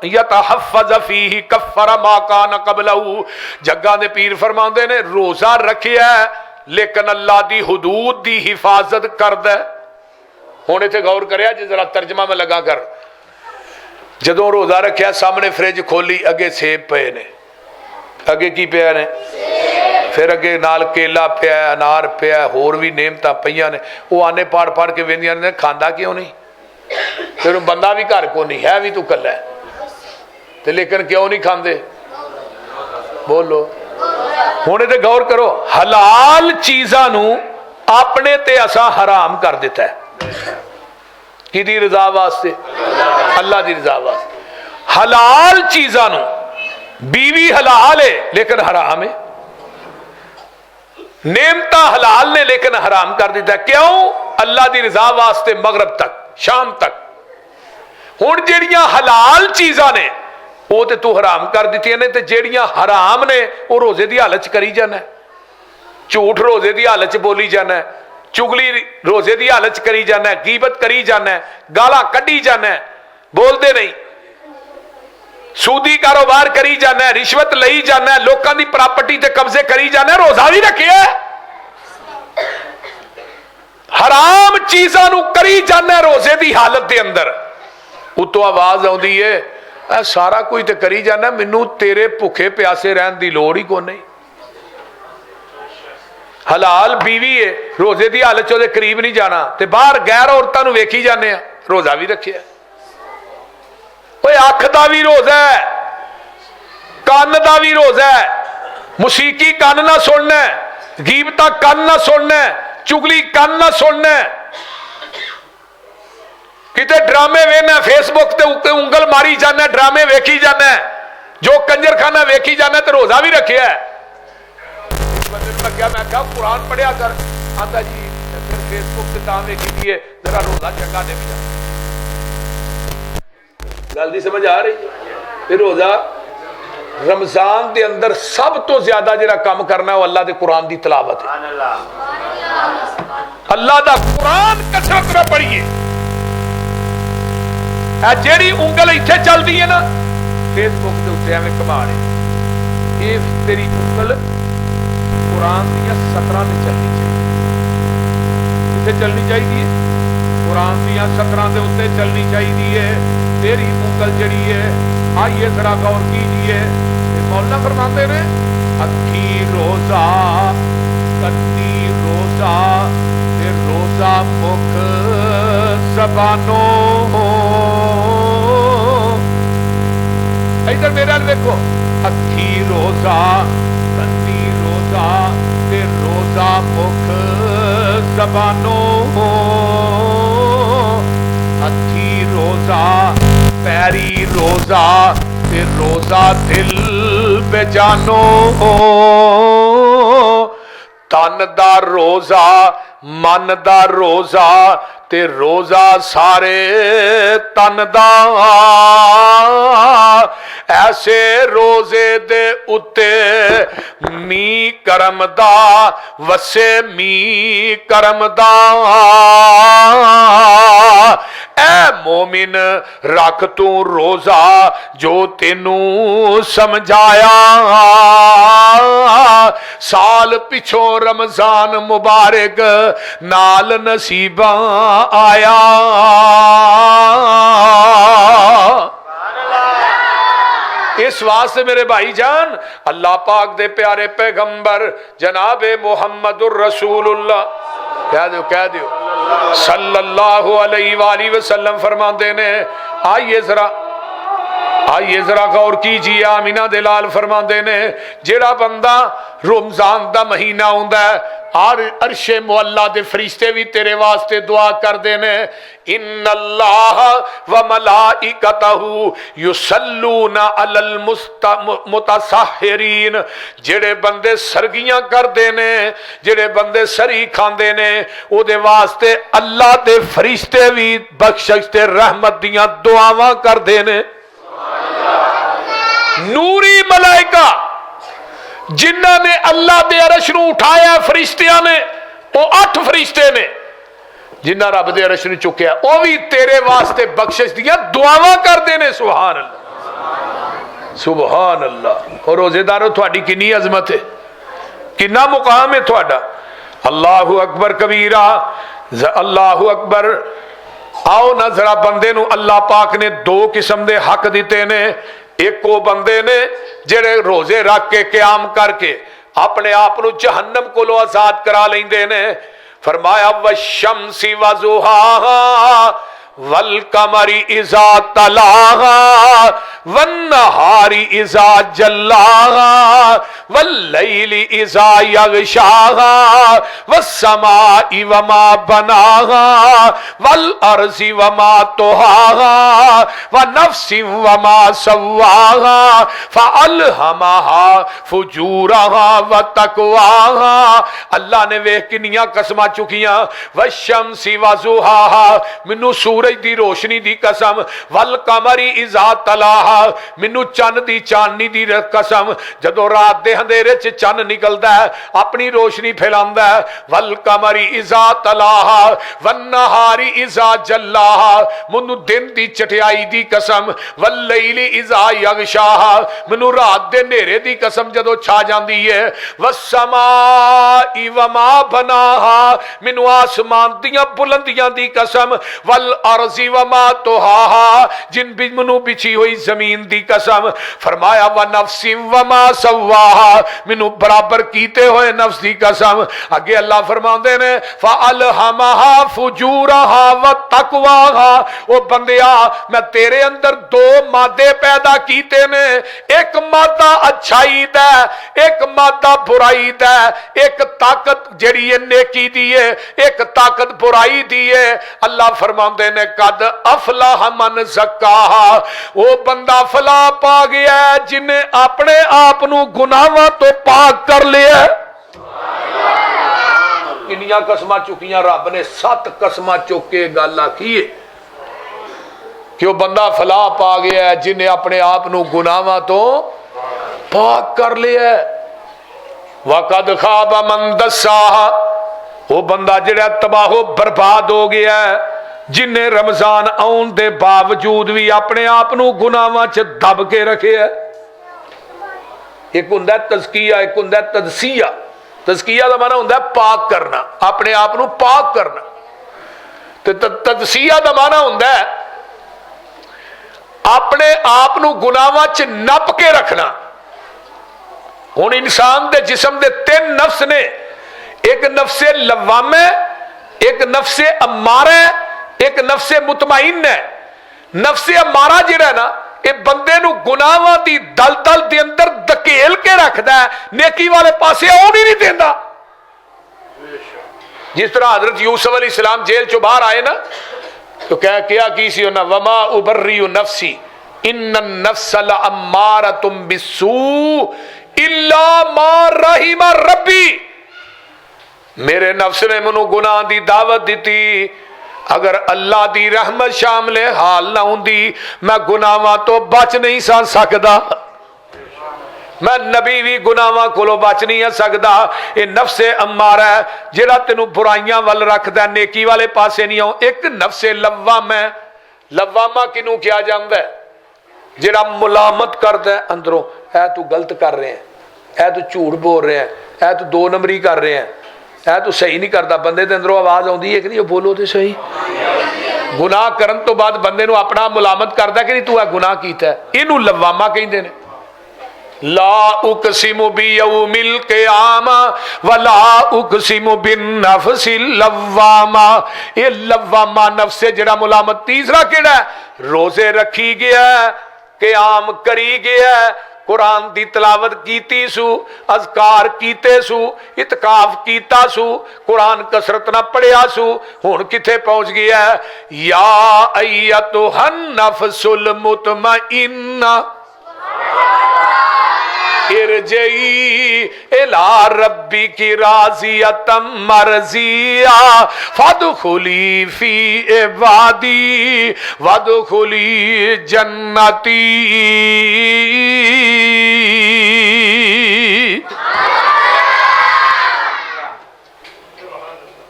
यतहफ़्फ़ज़ फीही कफ़्फ़र मा कान क़ब्लहू। जग्गा दे पीर फरमाते ने रोजा रखिया है लेकिन अल्लाह दी हुदूद दी हिफाजत करदा है। हुण इत्थे गौर करिया जी जरा, तर्जमा में लगा कर। जदों रोजा रखिया, सामने फ्रिज खोली, अगे सेब पे ने, अगे की पिया ने, फिर अगे नाल केला पिया, अनार पिया, होर भी नेमतां पईयां ने। वो आने पढ़ पढ़ के वेंदियां ने, खांदा क्यों नहीं? फिर बंदा भी घर को नहीं है, भी तू कल्ला है ते लेकिन क्यों नहीं खांदे? बोलो। हुण इत्थे गौर करो, हलाल चीज़ां नूं अपने ते असां हराम कर दिता है। किहदी रज़ा वास्ते? अल्लाह दी रज़ा वास्ते। हलाल चीज़ां नूं, बीवी हलाल है लेकिन हराम है, नेमता हलाल ने लेकिन हराम कर दिता। क्यों? अल्लाह दी रज़ा वास्ते मगरब तक, शाम तक। हुण जेड़ियां हलाल चीज़ां ने वो तो तू हराम कर दित्तियां ने, ते जेड़ियां हराम ने वो रोजे की हालत करी जाना, झूठ रोजे की हालत बोली जाना, चुगली रोजे की हालत करी जाना, गीबत करी जाना, गाला कढ़ी जाना, बोलते नहीं, सूदी कारोबार करी जाना, रिश्वत लई जाना, लोगों की प्रॉपर्टी ते कब्जे करी जाना, रोजा भी रखिया हराम चीज़ां नूं करी जाना रोजे की हालत के अंदर। उतों आवाज आउंदी है, सारा कुछ तो करी जाना, मैनू तेरे भुखे प्यासे रहन की लोड़ ही कोई नहीं। हलाल बीवी है, रोजे की हालत च करीब नहीं जाना, ते बाहर गैर औरतों वेखी जाने, रोजा भी रखिया। अख का भी रोजा है, कान का भी रोजा है, मुसीकी कान ना सुनना, गीबता कान ना सुनना, चुगली कान ना सुनना, किते ड्रामे वेना, फेसबुक के उत्ते उंगल मारी जाना, ड्रामे वेखी जाना, जो कंजरखाना वेखी जाना, तो रोजा भी रखिया है। मैं क्या कुरान पढ़िया कर, आंदा जी फिर फेसबुक से तां वेखी दी है, जरा रोजा चंगा दे भी गल दी समझ आ रही है। फिर रोजा रमजान के अंदर सब तो ज्यादा जिहड़ा काम करना वो अल्लाह के कुरान की तलावत है। अल्लाह का कुरान कसरत में पढ़िए। जेड़ी उंगल इत्थे चलती है ना फेसबुक के उत्ते एवं कमाने, ये तेरी उंगल कुरान दियां 17 से चलनी चाहिए। कित्थे चलनी चाहिए? कुरान दियां 17 के उत्ते चलनी चाहिए तेरी उंगल जड़ी है। आइए जरा गौर कीजिए, मौला फरमाते ने अखी रोजा कन्नी रोजा ते रोजा मुख ज़बानो। इधर मेरा देखो, अखी रोजा कन्नी रोजा ते रोजा मुख ज़बानो। अखी रोजा पैरी रोजा ते रोजा दिल बेजानो। तन दा रोजा मन दा रोजा ते रोजा सारे तन दा। ऐसे रोजे दे उत्ते मी करम दा वसे मी करम दा। ऐ मोमिन रख तू रोजा जो तेनू समझाया, साल पिछों रमजान मुबारक नाल नसीबा आया। इस वास्ते मेरे भाई जान अल्लाह पाक दे प्यारे पैगंबर जनाबे मुहम्मदुर रसूलुल्लाह कह दियो सल्लल्लाहु अलैहि वसल्लम फरमाते ने, आइए जरा गौर कीजिए। आमिना दे लाल फरमाते ने, जेड़ा बंदा रमजान दा महीना आउंदा है और अरशे मुअल्ला दे फरिश्ते भी तेरे वास्ते दुआ करदे ने, इन्नल्लाह व मलाइकतहु युसल्लूना अलल मुतसहहिरीन। जेड़े बंदे सरगियां करदे ने, जेड़े बंदे सरी खांदे ने, ओदे वास्ते अल्लाह दे फरिश्ते भी बख्शिश ते रहमत दियां दुआवां करदे ने। नूरी मलाइका जिन्हां ने अल्लाह दे अरश नूं उठाया फरिश्तियां ने, वो 8 फरिश्ते ने जिन्हां रब दे अरश नूं चुकिया, वो भी तेरे वास्ते बख्शिश दियां दुआवां करदे ने। सुभान अल्लाह, सुभान अल्लाह। और रोजेदारो तुहाडी किन्नी अजमत है, किन्ना मुकाम है तुहाडा। अल्लाहु अकबर कबीरा, अल्लाहु अकबर। आओ ना जरा बंदे नूं अल्लाह पाक ने 2 किस्म दे हक दिते ने। एक वो बंदे ने जेड़े रोजे रख के क्याम करके अपने आप को जहन्नम को आजाद करा लेंदे ने। फरमाया वशम्सी वजुहाहा वल कमरी इजा तलाहा वन्नहारी इजा जल्लाहा वल्लैली इजा यगशाहा वस्समाई वमा बनाहा वल अर्ज़ि वमा तुहाहा वनफ्सिन वमा सव्वाहा फअल्हमहा फुजूरहा वतक़वाहा। अल्लाह ने वेख किन्नियां कसमां चुकियां। वशम्सी वजुहाहा, मैनू सूरज दी रोशनी दी कसम। वल कमरी इज़ा तलाहा, मैनू चन्न दी चांदनी दी कसम। जदों रात दे अंधेरे च चन्न निकलदा है, अपनी रोशनी फैलांदा है। वल कमरी इज़ा तलाहा वन्नहारी इज़ा जल्लाहा, मैनू दिन दी चटियाई दी कसम। वल्लैली इज़ा यगशाहा, मैनू रात दे नेरे दी कसम जदों छा जांदी है। वस्समाई वमा बनाहा, मैनू आसमान दियां बुलंदियां दी कसम। वल अर्ज़ि वमा तुहाहा, जिन भी मैनू बिछी हुई जमीन दी कसम। फरमाया व नफ्सिन वमा सव्वाहा, मैनू बराबर कीते हुए नफ्स दी कसम। अगे अल्लाह फरमाते ने फअल्हमहा फुजूरहा व तक़वाहा, ओ बंदिया मैं तेरे अंदर 2 मादे पैदा कीते ने, एक मादा अच्छाई दा, एक मादा बुराई दा। एक ताकत जेड़ी है नेकी दी है, एक ताकत बुराई दी है। अल्लाह फरमाते ने कद अफलाह मन ज़क्काहा, वो बंदा फला पा गया जिन्हें अपने आप नू गुनाहां तो पाक कर लिया। किन्नियां कसमां चुकियां रब ने, 7 कसमां चुक के गल आखी है कि वह बंदा फला पा गया जिन्हें अपने आप नू गुनाहां तो पाक कर लिया। वकद खाब मन दस्साहा, वो बंदा जिहड़ा तबाहो बर्बाद हो गया जिन्हें रमजान आउन दे बावजूद भी अपने आप नू गुनाहां च दब के रखे है। एक हुंदा तज़किया, एक हुंदा तदसिया। तज़किया दा माना हुंदा पाक करना, अपने आप नू पाक करना। ते तदसिया दा माना हुंदा अपने आप नू गुनाहां च नप के रखना। हुण इंसान दे जिस्म दे 3 नफ्स ने, एक नफ्से लवामे, एक नफ्से अम्मारा, एक नफ्से मुतमईन है। नफ्से अम्मारा जिहड़ा है ना, ये बंदे नू गुनाहां दी दलदल दे अंदर धकेल के रखदा है, नेकी वाले पासे आउण ही नहीं देंदा। जिस तरह हजरत यूसुफ अलैहिस्सलाम जेल चो बाहर आए ना, तो क्या की सी उन्हें, वमा उबर्रियु नफ्सी इन्नन नफ्स लअम्मारतुम बिस्सू इल्ला मा रहिमा रब्बी। मेरे नफ्स ने मैनू गुनाह दी दावत दी, अगर अल्लाह दी रहमत शामले हाल ना हुंदी मैं गुनाहां तो बच नहीं सा सकदा। मैं नबी भी गुनाहां कोलों बच नहीं सकदा। ये नफ्से अम्मारा है जिहड़ा तेनू बुराइयां वल रखदा, नेकी वाले पासे नहीं आऊं। एक नफ्से लव्वाम है लवामा किनू क्या जाता है? जिहड़ा मुलामत करता है अंदरों, ऐ तू गलत कर रहे हैं, ऐ तू झूठ बोल रहे हैं, ऐ तू 2 नंबरी कर रहे हैं, ऐ तू सही नहीं करता। बंदे के अंदरों आवाज़ आती है कि नहीं, बोलो तो सही। गुनाह करन तो बाद बंदे नूं अपना मुलामत करता कि नहीं, तू है गुनाह कीता, इनू लवामा कहते हैं। ला उकसिमु बियौमिल क़ियामा वला उकसिमु बिन्नफ्सिल लव्वामा। ये लव्वामा नफ्स से जड़ा मुलामत। तीसरा केड़ा है? रोजे रखी गया, क़याम करी गया, कुरान दी तिलावत कीती सू, अज़कार कीते सू, इतकाफ कीता सू, कुरान कसरत ना पढ़िया सू, हुण किथे पहुंच गया? या अय्यतुहन नफ्सुल मुतमइन्ना इरजई इला रब्बी की राज़ियतम मरज़िया फदखुली फी इबादी वदखुली जन्नती।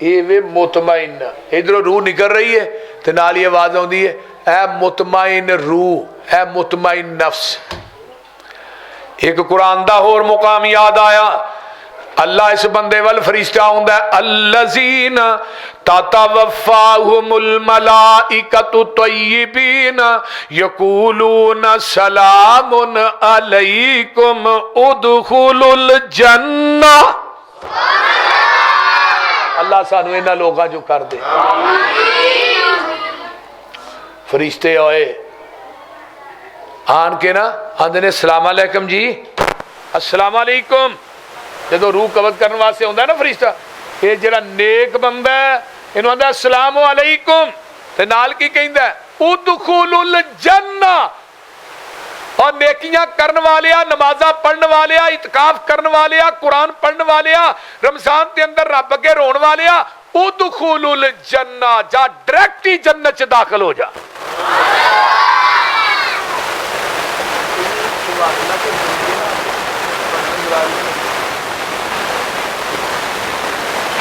ये वे मुतमइन, इधरों रूह निकल रही है तो नाल ही आवाज आती है, ऐ मुतमइन रूह, ऐ मुतमइन नफ्स। एक कुरान दा होर मुकाम याद आया, अल्लाह इस बंदे वल फरिश्ता आउंदा है, अल्लज़ीन ततवफ़्फ़ाहुमुल मलाइकतु तय्यिबीन यक़ूलून सलामुन अलैकुम उदखुलुल जन्ना। अल्लाह सानू इन्हां लोगां चों कर दे। फरिश्ते आए आन के ना आंदे ने अस्सलाम अलैकुम जी, अस्सलाम अलैकुम। जो रूह कबज करने वास्ते आंदा ना फरिश्ता, ये जरा नेक बंदा है इनू आंदा अस्सलाम अलैकुम, ते नाल की कहंदा उदखुलुल जन्ना। और नेकियां करने वाले, नमाजा पढ़ने वाले, इतकाफ करने वाले, कुरान पढ़ने वाले, रमजान के अंदर रब अगे रोने वाले, उदखुलुल जन्ना, जा डायरेक्ट ही जन्नत च दाखिल हो जा।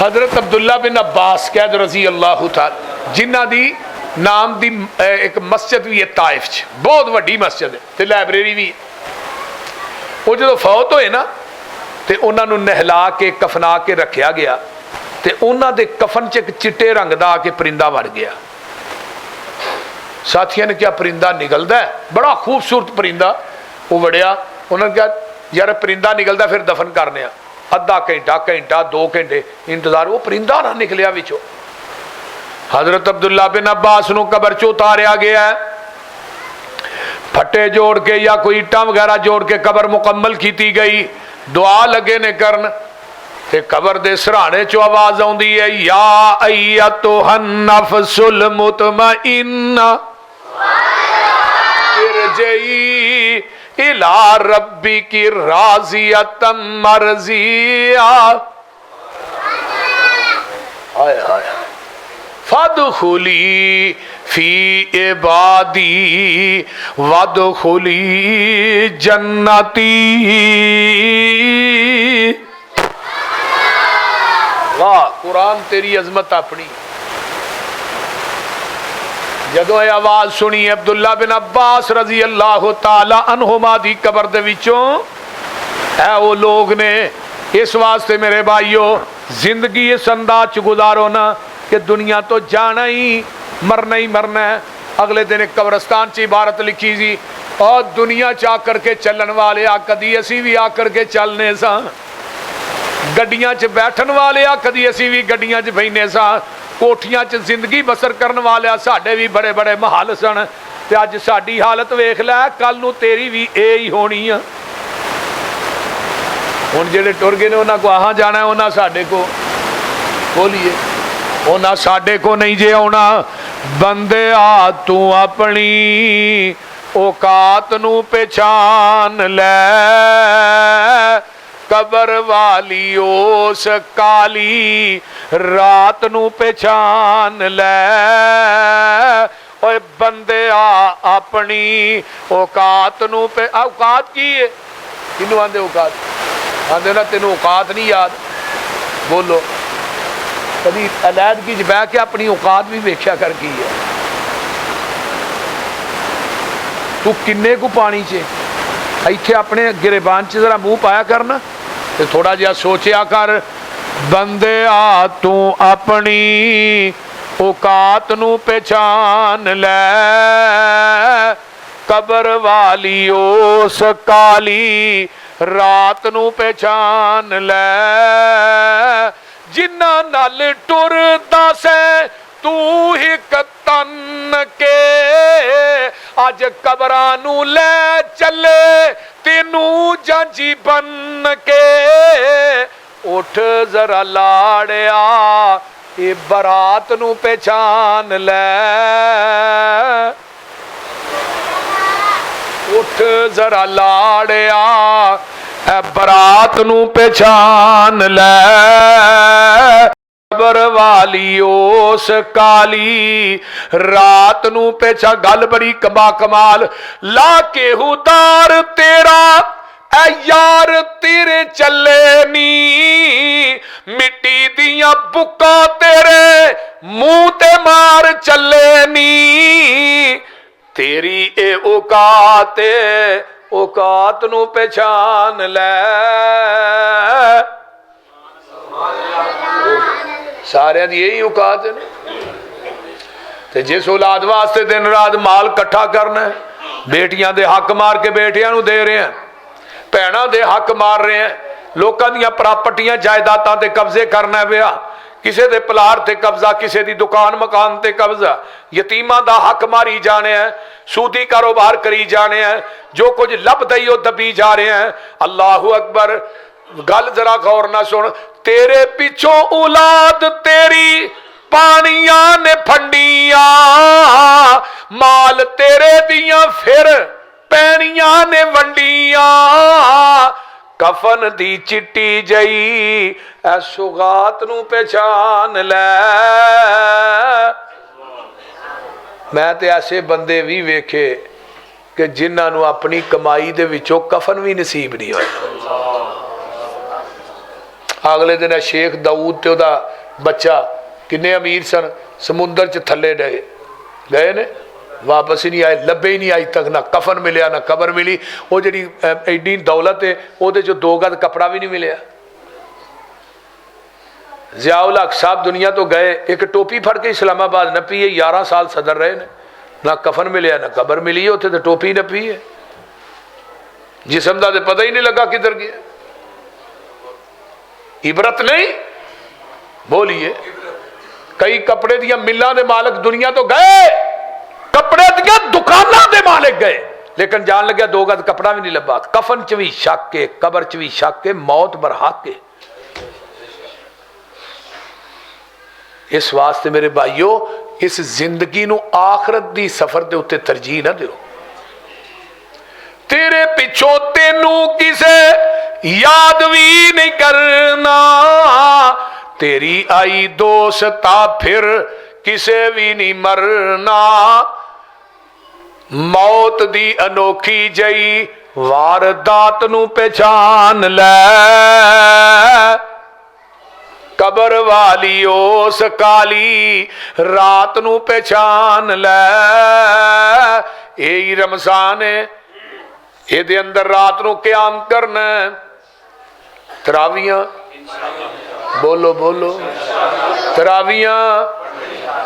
हजरत अब्दुल्ला बिन अब्बास कैद रजी अल्लाह तआला, जिन्हां दी नाम दी एक मस्जिद भी है ताइफ च, बहुत वड्डी मस्जिद है ते लाइब्रेरी भी है। वो जो फौत होए ना ते उन्हां नूं नहला के कफना के रखा गया, ते उन्हां दे कफन च एक चिट्टे रंग दा आके परिंदा वड़ गया। साथियों ने क्या परिंदा निकलता है, बड़ा खूबसूरत परिंदा। वो वड़िया, उन्होंने कहा यार परिंदा निकलता फिर दफन करने, अद्धा घंटा घंटा 2 घंटे इंतजार, वो परिंदा ना निकलिया विचों। हजरत अब्दुल्ला बिन अब्बास नूं कबर चो उतारिया गया है, फट्टे जोड़ के या कोई ईटा वगैरह जोड़ के कबर मुकम्मल की गई। दुआ लगे ने करन ते कबर दे सराहने चो आवाज आउंदी है, या अय्यतुहन नफ्सुल मुतमइन्ना इरजई इला रब्बी की राज़ियतम मरज़िया। हाय हाय फदखुली फी इबादी वदखुली जन्नती। वाह, कुरान तेरी अजमत अपनी। जदों यह आवाज सुनी अब्दुल्ला बिन अब्बास रजी अल्लाह तआला अन्हुमा दी कबर दे विचों, ऐ वो लोग ने इस वास्ते मेरे भाइयों जिंदगी इस अंदाज च गुजारो ना कि दुनिया तो जाना ही मरना है। अगले दिन एक कब्रस्तान च इबारत लिखी सी, और दुनिया च आकर के चलन वाले कदी असी भी आकर के चलने सा, गड्डियां च बैठन वाले कदी असी भी गड्डियां च बहने सा, कोठियां च जिंदगी बसर करने वाले साडे भी बड़े बड़े महल सन, ते अज साडी हालत वेख लै, कल नूं तेरी भी ए ही होनी आ। हुण जिहड़े टुर गए ने उन्हां को आहां जाना है, उन्हां साडे को बोलिए, उन्हां साडे को नहीं जे आउणा। बंदे आ तू अपनी औकात नूं पहचान लै, कबर वाली उस काली रात नू पहचान लै। ओए बंदे आ अपनी औकात नू पे, औकात की है? किनू आंदे औकात? आंदे ना तेनू औकात नहीं याद, बोलो कभी अलैदगी च बह के अपनी औकात भी वेख्या कर की है। तू किन्ने को पानी च इत्थे अपने गिरेबान च जरा मूँह पाया करना ते थोड़ा जिहा सोचिया कर। बंदे आ तू अपनी औकात नू पहचान लै, कबर वाली उस काली रात नू पहचान लै। जिन्ना नाल टुरदा से तू हिक तन के, अज कबरां नू ले चले तेनू जांजी बन के। उठ जरा लाड़िया ये बरात नू पहचान लै, उठ जरा लाड़िया बरात नू पहचान लै। कबर वाली उस काली रात नू पहचान। गल बड़ी कमाल। ला के हुदार तेरा ऐ यार तेरे चले नी, मिट्टी दियां बुक्का तेरे मुंह ते मार चले नी। तेरी ए औकात नू पहचान लै। सारियां दी यही औकात है ना। ते जिस औलाद वास्ते दिन रात माल कट्ठा करना है, बेटियां दे हक मार के बेटियां नू दे रहे हैं, भैणां दे हक मार रहे हैं, लोकां दियां प्रापर्टियां जायदादां ते कब्जे करना पिया, किसी दे पलार ते कब्जा, किसी दी दुकान मकान ते कब्जा, यतीमां दा हक मारी जाने हैं, सूदी कारोबार करी जाने हैं, जो कुछ लभदा ही वो दबी जा रहे हैं। अल्लाहु अकबर। गल जरा गौर ना सुन। तेरे पिछों औलाद तेरी पानियां ने फंडिया, माल तेरे दियां फिर पैनियां ने वंडिया। कफन दी चिट्टी जई ऐ सुगात नू पहचान लै। मैं ते ऐसे बंदे भी वेखे कि जिन्हां नू अपनी कमाई दे विचों कफन भी नसीब नहीं होया। अगले दिन शेख दाऊद ते उहदा बच्चा किन्ने अमीर सन, समुंदर च थले गए ने, वापस ही नहीं आए, लभे ही नहीं अज तक। ना कफन मिलिया ना कबर मिली। वो जी एडी दौलत है वो 2 गज कपड़ा भी नहीं मिलिया। ज़ियाउल हक साहब दुनिया तो गए, एक टोपी फड़ के इस्लामाबाद नपी है, 11 साल सदर रहे ने, ना कफन मिलिया ना कबर मिली है, उत्थे तो टोपी नपी है, जिसम का तो पता ही नहीं लगा किधर गया। इबरत नहीं बोलिए। कई कपड़े दियां मिलां दे मालिक दुनिया तो गए, कपड़े दियां दुकानां दे मालिक गए, लेकिन जान लग्या 2 गज कपड़ा भी नहीं लभा। कफन च भी शक के, कबर च भी शक के, मौत बरहक के। इस वास्ते मेरे भाइयों, इस जिंदगी नू आखरत दी सफर दे उत्ते तरजीह ना दिओ। तेरे पिछों तेनू किसे याद भी नहीं करना, तेरी आई दोस्ता फिर किसे भी नहीं मरना। मौत दी अनोखी जई वारदात नू पहचान लै, कबर वाली उस काली रात नू पहचान लै। यही रमजान है, ये अंदर रात नू क्याम करना, तरावियां बोलो बोलो, तरावियां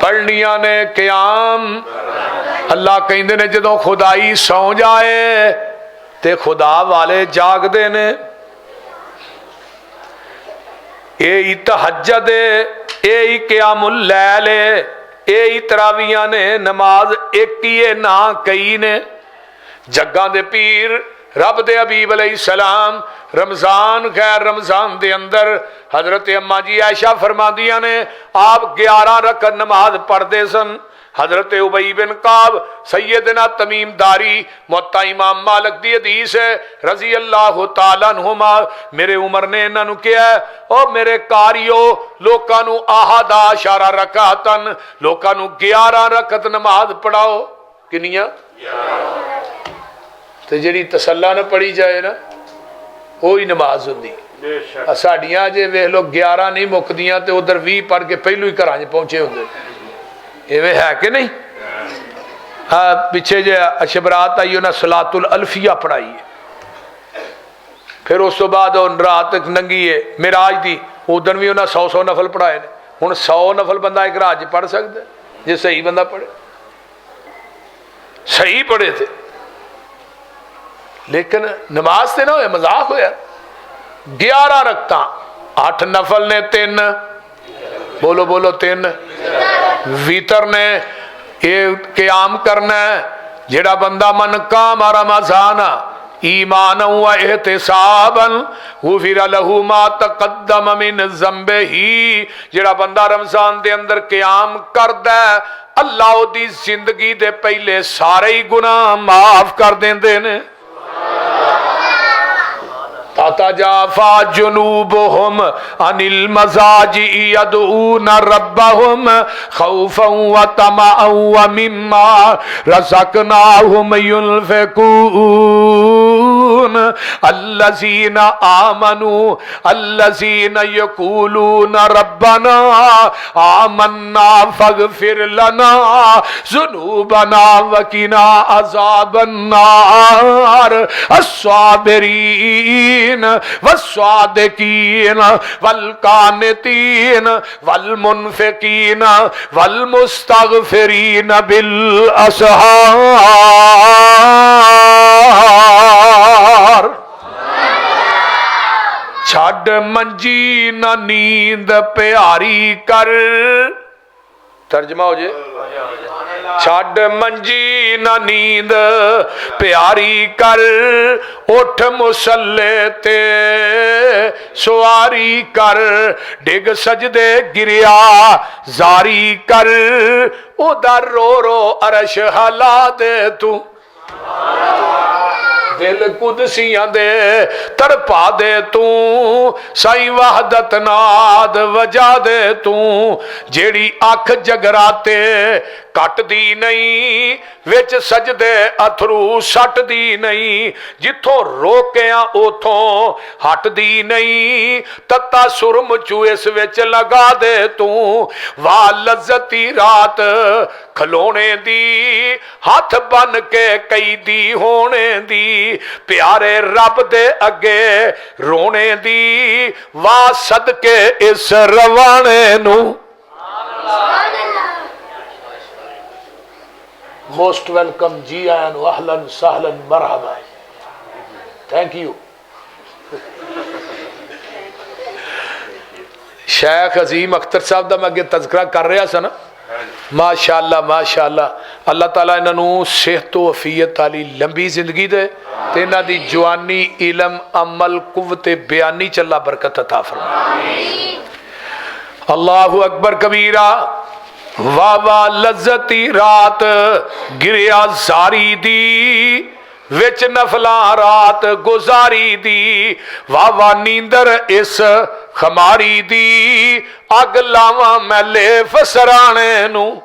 पढ़निया ने, क्याम। अल्लाह कहते ने जदों खुदाई सौ जाए ते खुदा वाले जागदे ने। यही तहज्जुद, यही क्यामुल लैल, यही तरावियां ने। नमाज एक ही है ना कई ने। जग्गां दे पीर रब दे हबीब अलैहिस्सलाम रमजान खैर रमजान दे अंदर हजरत अम्मा जी आयशा फरमादियां ने, आप 11 रकअत नमाज पढ़ते सन। हजरत उबई बिन काब, सैयदना तमीम दारी, मुअत्ता इमाम मालिक दी हदीस है रजी अल्लाह तआला अन्हुमा। मेरे उमर ने इन्हां नूं कहा, ओ मेरे कारियो, लोकां नूं आहादा इशारा रकातन, लोकां नूं 11 रकअत नमाज पढ़ाओ। किन्नियां? ते जिहड़ी तसल्ला न पढ़ी जाए ना, वही नमाज हुंदी। साडियां जे वेख लो 11 नहीं मुकदियां ते उधर 20 पढ़ के पहलू ही घरां च पहुंचे हुंदे। इवें है कि नहीं? पिछे जे शबरात आई उन्हें सलातुल अल्फिया पढ़ाई है। फिर उस तो बाद रात नंगी है मिराज की, उदन भी उन्हें 100 नफल पढ़ाए ने। हुण 100 नफल बंदा एक रात पढ़ सकता जे सही बंदा पढ़े, सही पढ़े थे। लेकिन नमाज से ना हो मजाक होया। 11 रकता, 8 नफल ने 3, बोलो बोलो 3, वीतर ने ये क़याम करना है। जेड़ा बंदा मन का मारा मजाना ईमान हुआ एहतिसाबन गुफिर लहू मा तक़द्दम मिन ज़ंबिही, जेड़ा बंदा रमजान दे अंदर क़याम करदा है अल्लाह ओदी जिंदगी दे पहले सारे ही गुनाह माफ कर देंदे ने। ततजाफा जुनूबुहुम अनिल मज़ाजी यदऊन रब्बहुम खौफन व तमअन व मिम्मा रज़क़नाहुम युनफ़िकून अल्लज़ीना आमनू अल्लज़ीना यक़ूलून रब्बना आमन्ना फ़ग़फ़िर लना ज़ुनूबना व क़िना अज़ाबन्नार अस्साबिरीन वस्सादिकीन वल्कानितीन वल्मुनफिकीन वल्मुस्तगफिरीन बिल असहार। छड़ मंजी न नींद प्यारी कर, तर्जमा हो जाए, छड़ मंजी न नींद प्यारी कर, उठ मुसल्ले ते सवारी कर, डिग सजदे गिरिया जारी कर, उधर रो रो अरश हला दे तू, दिल कुदसियां दे तड़पा दे तू, साई वहदत नाद वजा दे तू, जेड़ी अख जगराते कटदी नहीं, विच सजदे अथरू सटदी नहीं, जिथों रोकिया उथों हटदी नहीं, तत्ता सुरम चू इस विच लगा दे तू, वाह लज्जती रात खलोने दी, हाथ बन के कैदी होने दी, प्यारे रब दे अगे रोने दी, वाह सदके इस रवाने नू। मोस्ट वेलकम, जी आयन, अहलन सहलन मरहबा, थैंक यू। शेख अजीम अख्तर साहब का मैं अगे तज़किरा कर रहा सा ना, माशाअल्लाह माशाअल्लाह, अल्लाह ताला इन्हों सेहत तो अफीयत वाली लंबी जिंदगी दे ते इन्हां दी जवानी इलम अमल कुव्वत बयानी चला बरकत अता फरमाए। अल्लाहु अकबर कबीरा। वाह वाह लज्जती रात गिरिया जारी दी, विच नफला रात गुजारी दी, वाह वाह नींदर इस खमारी दी, अग लावा मैले फसराने नू।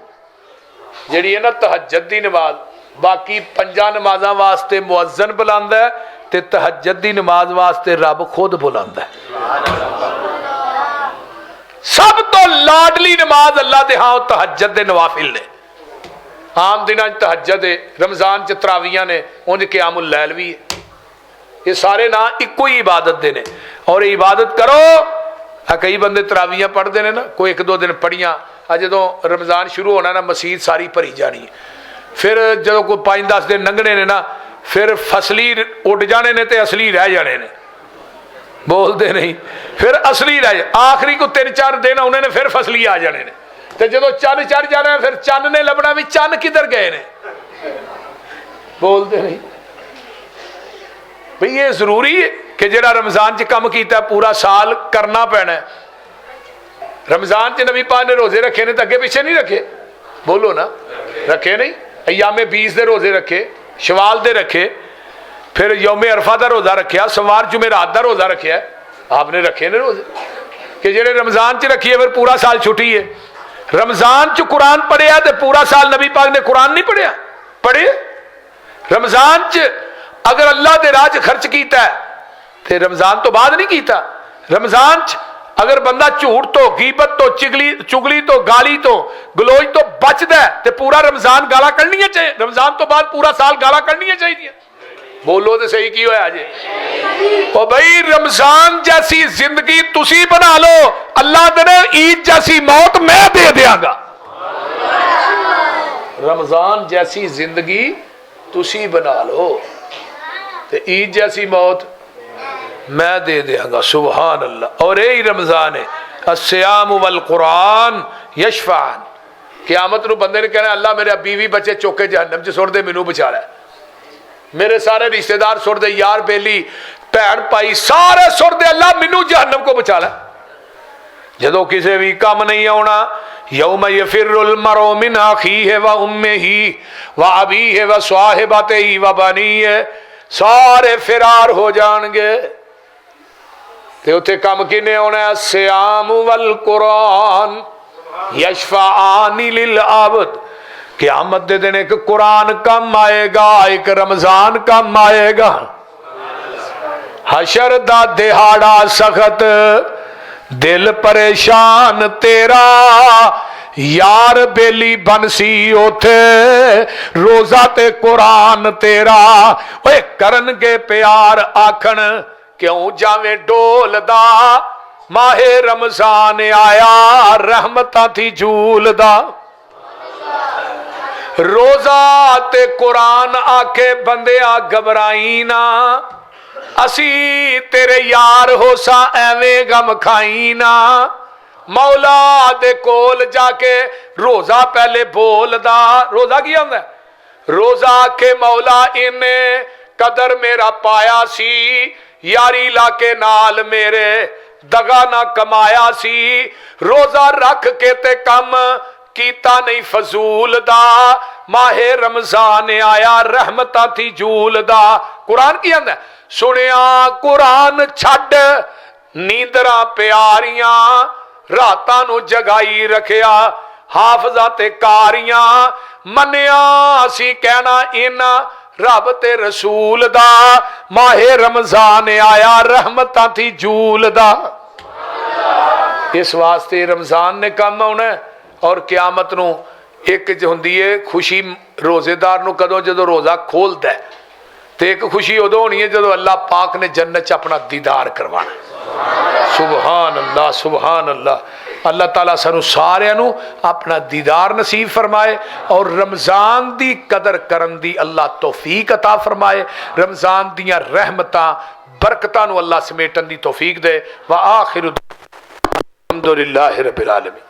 जिहड़ी है ना तहज्जुद दी नमाज, बाकी 5 नमाज़ां वास्ते मुअज्जन बुलांदा है ते तहज्जुद दी नमाज वास्ते रब खुद बुलांदा है। सब तो लाडली नमाज अल्लाह दे हां तहज्जुद दे नवाफिल ने। आम दिनां तहज्जुद है, रमजान च तरावियां ने, उंज क़यामुल लैल भी है। ये सारे ना इको ही इबादत दे ने और इबादत करो। कई बंदे तरावियां पढ़ते हैं ना, कोई 1-2 दिन पढ़ियां, जो रमजान शुरू होना ना मसीत सारी भरी जानी है। फिर जो कोई 5-10 दिन लंघने ने ना, फिर फसली उड़ जाने ने ते असली रह जाने ने, बोलते नहीं, फिर असली रह जाए। आखिरी को 3-4 दिन आने ने, फिर फसली आ जाने ने, तो जो चंद चढ़ जाना है फिर चंद ने लभना भी चंद किधर गए ने, बोलते नहीं। भाई ये जरूरी है कि जेड़ा रमजान च काम किया पूरा साल करना पैना है। रमजान च नबी पाक ने रोजे रखे ने तो अगे पिछे नहीं रखे, बोलो ना, रखे नहीं। अयामे 20 दे रोजे रखे, शवाल दे रखे, फिर यौमे अरफा का रोजा रखा, सवार जुमेरात का रोजा रखा, आपने रखे ने रोजे कि जेड़े रमजान च रखिए फिर पूरा साल छुट्टी है। रमजान च कुरान पढ़िया तो पूरा साल नबी पाक ने कुरान नहीं पढ़िया, पढ़े। रमजान च अगर अल्लाह के राह च खर्च किया तो रमजान तो बाद नहीं किया। रमजान च अगर बंदा झूठ तो, गीबत तो, चुगली तो, गाली तो, गलोच तो बचदा है तो पूरा रमजान गाला कढ़निया चाहिए। रमजान तो बाद पूरा साल गाला कढ़निया चाहिए। बोलो तो सही की होया जी। ओ भाई रमजान जैसी जिंदगी तुसी बना लो, अल्लाह दे ईद जैसी मौत मैं दे देंगा। रमजान जैसी जिंदगी तुसी बना लो तो ईद जैसी मौत मैं दे देंगा। सुभान अल्लाह। और यही रमजान है। अस्सियाम वल कुरान यशफान। क़यामत नूं बंदे ने कहना अल्लाह मेरे बीवी बच्चे चौके जहन्नम च सुट दे, मैनू बचा लै। मेरे सारे रिश्तेदार सुट दे, यार बेली भैन भाई सारे सुट दे, अल्लाह मैनू जहन्नम को बचा लै। जदों किसी भी काम नहीं आना, यौम यफिरुल मरउ मिन अखीहि व उम्मिही व अबीहि व साहिबतिही व बनीहि, सारे फिरार हो जाएंगे। ते उत्थे कम किने होना है? सियाम वल कुरान यशफाआनी लिल अब्द। क़यामत दे दिन एक कुरान कम आएगा, एक रमजान कम आएगा। हशर दा दिहाड़ा सख्त, दिल परेशान तेरा, यार बेली बनसी उथे रोजा ते कुरान तेरा। ओए करनगे प्यार आखन क्यों जावे डोलदा, माहे रमजान आया रहमतां थी झूलदा। रोजा ते कुरान आखे बंदिया घबराई ना, असी तेरे यार होसा एवें गम खाई ना। मौला दे कोल जाके रोजा पहले बोलदा। रोजा की होंदा? रोजा आखे मौला इन्ने कदर मेरा पाया सी, यारी लाके नाल मेरे दगा ना कमाया सी। रोजा रख के ते कम कीता नहीं फजूल दा, माहे रमजान आया रहमतां थी झूल दा। कुरान की आंदा? सुनिया कुरान छड्ड नींदरा प्यारियां, रातां नू जगाई रखिया हाफजा ते कारियां। मनिया असी कहना इना रब ते रसूल दा, माहे रमजान आया रहमतां थी झूल दा। इस वास्ते रमजान ने कम आना। और क़यामत नू एक हुंदी है खुशी रोजेदार नू कदों, जदों रोजा खोलदा है। तो एक खुशी उदों होनी है जदों अल्लाह पाक ने जन्नत च अपना दीदार करवाना। सुबहान अल्लाह, सुबहान अल्लाह। अल्लाह ताला सानू सारियां नू अपना दीदार नसीब फरमाए और रमजान दी कदर करन दी अल्लाह तौफीक अता फरमाए। रमजान दियां रहमतां बरकतां नू अल्लाह समेटन दी तौफीक दे। व आखिर अल्हम्दुलिल्लाहि रब्बिल आलमीन।